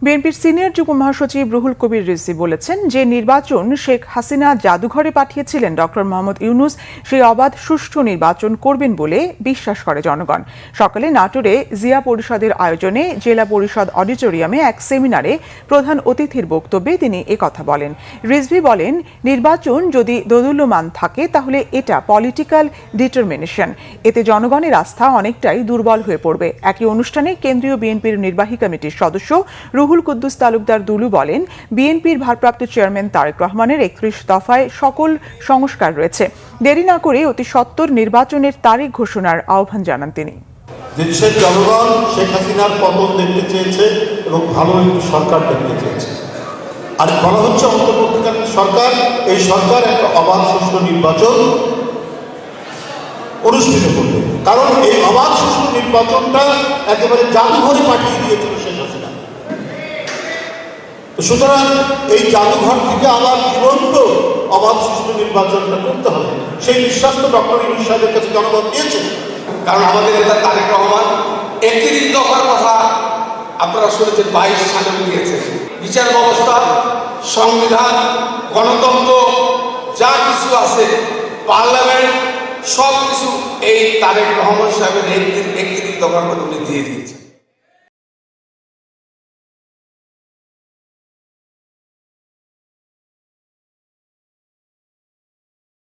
বিএনপির সিনিয়র যুগ্ম মহাসচিব রুহুল কবির রিজভী বলেছেন যে নির্বাচন শেখ হাসিনা জাদুঘরে পাঠিয়েছিলেন ডক্টর মোহাম্মদ ইউনূস সেই অবাধ সুষ্ঠু নির্বাচন করবেন বলে বিশ্বাস করে জনগণ। সকালে নাটোরে জিয়া পরিষদের আয়োজনে জেলা পরিষদ অডিটোরিয়ামে এক সেমিনারে প্রধান অতিথির বক্তব্যে তিনি একথা বলেন। রিজভী বলেন, নির্বাচন যদি দোদুল্যমান থাকে তাহলে এটা পলিটিক্যাল ডিটারমিনেশন, এতে জনগণের আস্থা অনেকটাই দুর্বল হয়ে পড়বে। একই অনুষ্ঠানে কেন্দ্রীয় বিএনপির নির্বাহী কমিটির সদস্য রুহুল কুদ্দুস তালুকদার দুলু বলেন, বিএনপির ভারপ্রাপ্ত চেয়ারম্যান তারেক রহমানের ৩১ দফায় সকল সংস্কার রয়েছে, দেরি না করে অতি সত্বর নির্বাচনের তারিখ ঘোষণার আহ্বান জানান তিনি। দেশের জনগণ শেখ হাসিনার পতন দেখতে চেয়েছে এবং ভালো একটি সরকার দেখতে চেয়েছে। আর বলা হচ্ছে অন্তর্বর্তীকালীন সরকার, এই সরকার একটা অবাধ সুষ্ঠু নির্বাচন অনুষ্ঠিত করবে, কারণ এই অবাধ সুষ্ঠু নির্বাচনটা একেবারে জাদুঘরে পাঠিয়ে দিয়েছিল শেখ হাসিনা। সুতরাং এই জাদুঘর থেকে আবার জীবন্ত অবাধ সুষ্ঠু নির্বাচনটা করতে হবে, সেই বিশ্বাস তো ডক্টর ইউনূস সাহেবের কাছে জনগণ দিয়েছে। কারণ আমাদের নেতা তারেক রহমান ৩১ দফার কথা আপনারা শুনেছেন ২২ সালে দিয়েছেন। বিচার ব্যবস্থা, সংবিধান, গণতন্ত্র যা কিছু আছে, পার্লামেন্ট, সব কিছু এই তারেক রহমান সাহেবের ৩১ দফার কথা উনি দিয়ে দিয়েছেন।